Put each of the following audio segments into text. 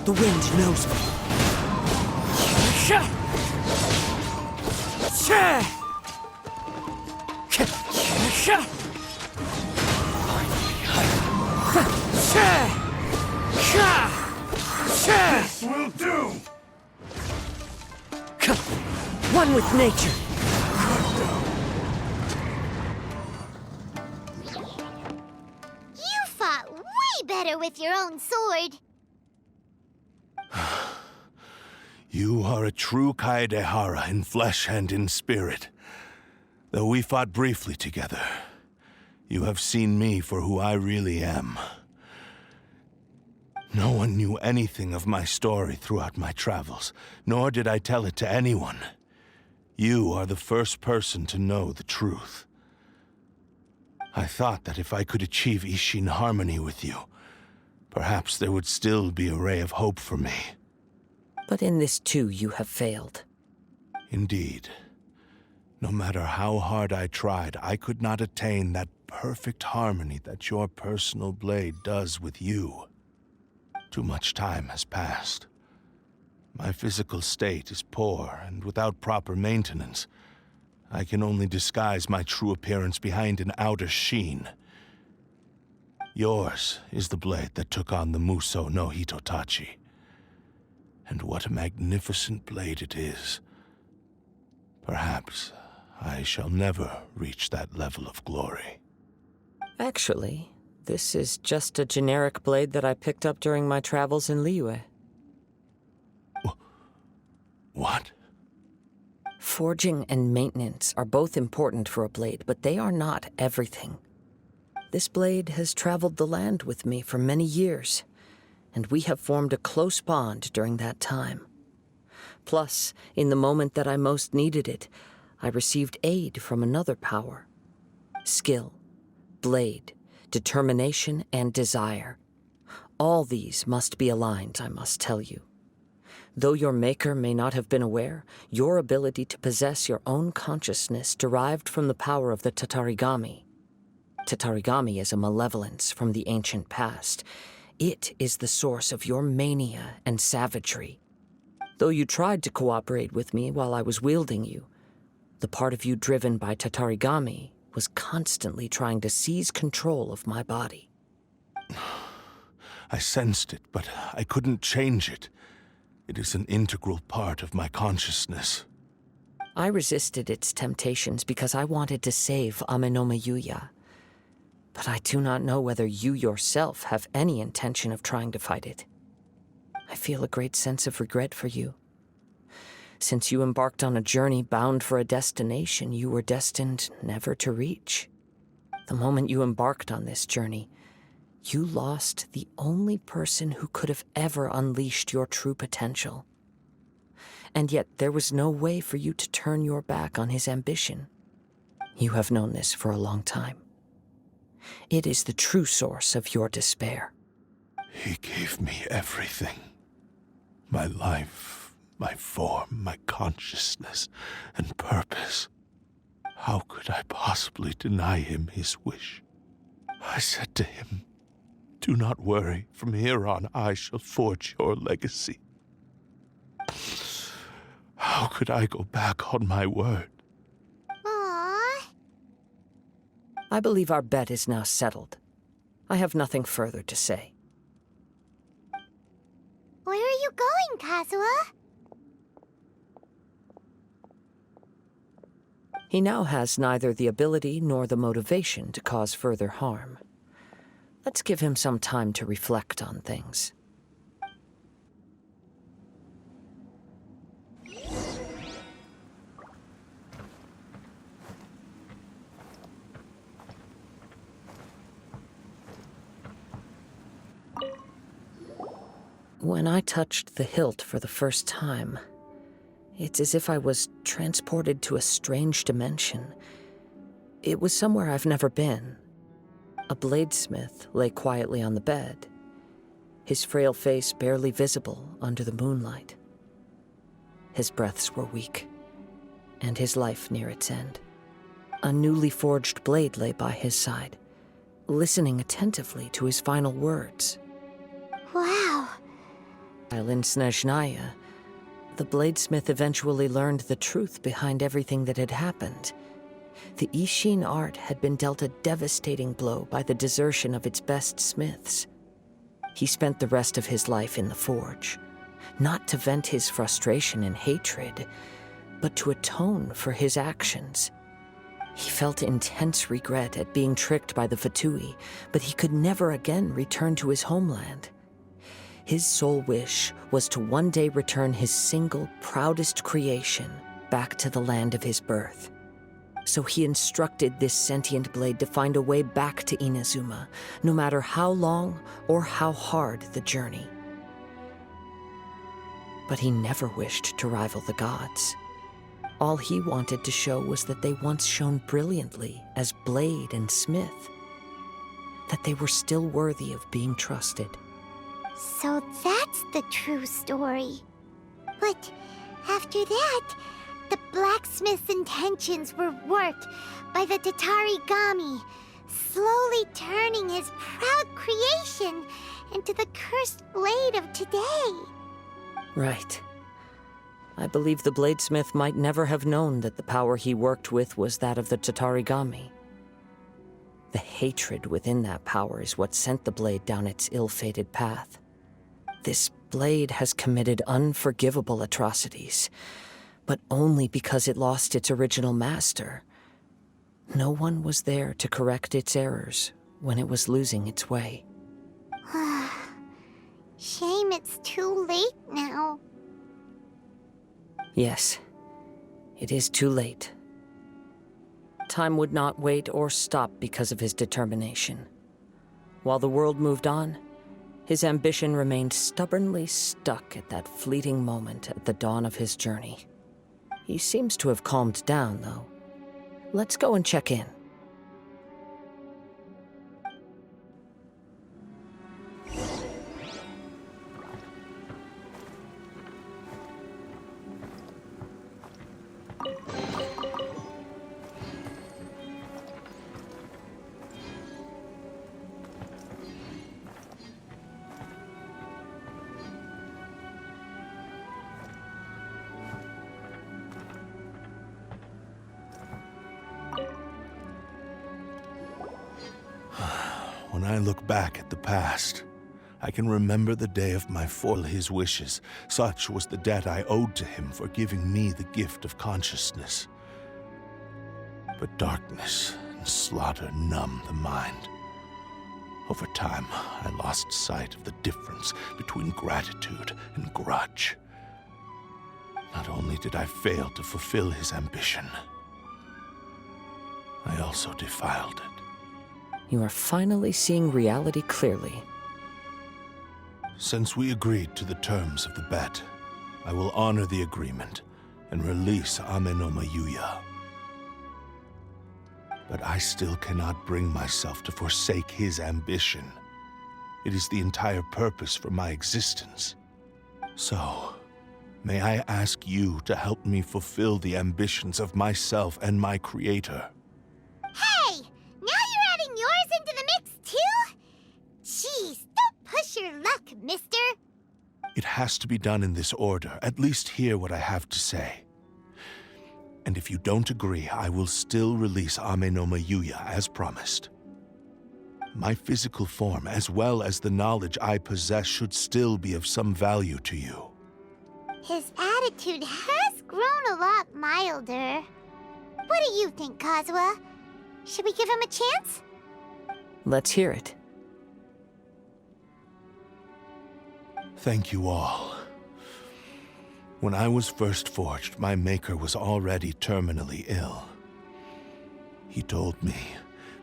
The wind knows me. This will do! One with nature. You fought way better with your own sword. You are a true Kaedehara in flesh and in spirit. Though we fought briefly together, you have seen me for who I really am. No one knew anything of my story throughout my travels, nor did I tell it to anyone. You are the first person to know the truth. I thought that if I could achieve Ishin harmony with you, perhaps there would still be a ray of hope for me. But in this too, you have failed. Indeed. No matter how hard I tried, I could not attain that perfect harmony that your personal blade does with you. Too much time has passed. My physical state is poor, and without proper maintenance, I can only disguise my true appearance behind an outer sheen. Yours is the blade that took on the Muso no Hitotachi. And what a magnificent blade it is. Perhaps I shall never reach that level of glory. Actually, this is just a generic blade that I picked up during my travels in Liyue. What? Forging and maintenance are both important for a blade, but they are not everything. This blade has traveled the land with me for many years, and we have formed a close bond during that time. Plus, in the moment that I most needed it, I received aid from another power. Skill, blade, determination, and desire. All these must be aligned, I must tell you. Though your maker may not have been aware, your ability to possess your own consciousness derived from the power of the Tatarigami. Tatarigami is a malevolence from the ancient past. It is the source of your mania and savagery. Though you tried to cooperate with me while I was wielding you, the part of you driven by Tatarigami was constantly trying to seize control of my body. I sensed it, but I couldn't change it. It is an integral part of my consciousness. I resisted its temptations because I wanted to save Amenoma Yuya. But I do not know whether you yourself have any intention of trying to fight it. I feel a great sense of regret for you. Since you embarked on a journey bound for a destination you were destined never to reach. The moment you embarked on this journey, you lost the only person who could have ever unleashed your true potential. And yet there was no way for you to turn your back on his ambition. You have known this for a long time. It is the true source of your despair. He gave me everything. My life, my form, my consciousness, and purpose. How could I possibly deny him his wish? I said to him, "Do not worry, from here on I shall forge your legacy." How could I go back on my word? Aww. I believe our bet is now settled. I have nothing further to say. Where are you going, Kazuha? He now has neither the ability nor the motivation to cause further harm. Let's give him some time to reflect on things. When I touched the hilt for the first time, It's as if I was transported to a strange dimension. It was somewhere I've never been. A bladesmith lay quietly on the bed, his frail face barely visible under the moonlight. His breaths were weak, and his life near its end. A newly forged blade lay by his side, listening attentively to his final words. Wow. While in Snezhnaya, the bladesmith eventually learned the truth behind everything that had happened. The Ishin art had been dealt a devastating blow by the desertion of its best smiths. He spent the rest of his life in the forge, not to vent his frustration and hatred, but to atone for his actions. He felt intense regret at being tricked by the Fatui, but he could never again return to his homeland. His sole wish was to one day return his single, proudest creation back to the land of his birth. So he instructed this sentient blade to find a way back to Inazuma, no matter how long or how hard the journey. But he never wished to rival the gods. All he wanted to show was that they once shone brilliantly as blade and smith, that they were still worthy of being trusted. So that's the true story. But after that, the blacksmith's intentions were worked by the Tatarigami, slowly turning his proud creation into the cursed blade of today. Right. I believe the bladesmith might never have known that the power he worked with was that of the Tatarigami. The hatred within that power is what sent the blade down its ill-fated path. This blade has committed unforgivable atrocities, but only because it lost its original master. No one was there to correct its errors when it was losing its way. Shame it's too late now. Yes, it is too late. Time would not wait or stop because of his determination. While the world moved on, his ambition remained stubbornly stuck at that fleeting moment at the dawn of his journey. He seems to have calmed down, though. Let's go and check in. When I look back at the past, I can remember the day of my fall his wishes. Such was the debt I owed to him for giving me the gift of consciousness. But darkness and slaughter numb the mind. Over time, I lost sight of the difference between gratitude and grudge. Not only did I fail to fulfill his ambition, I also defiled it. You are finally seeing reality clearly. Since we agreed to the terms of the bet, I will honor the agreement and release Amenoma Yuya. But I still cannot bring myself to forsake his ambition. It is the entire purpose for my existence. So, may I ask you to help me fulfill the ambitions of myself and my creator? Hey! Now you're adding yours into the mix, too? Jeez, don't push your luck, mister. It has to be done in this order. At least hear what I have to say. And if you don't agree, I will still release Amenoma Yuya as promised. My physical form, as well as the knowledge I possess, should still be of some value to you. His attitude has grown a lot milder. What do you think, Kazuha? Should we give him a chance? Let's hear it. Thank you all. When I was first forged, my maker was already terminally ill. He told me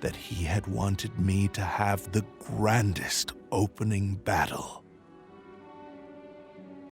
that he had wanted me to have the grandest opening battle.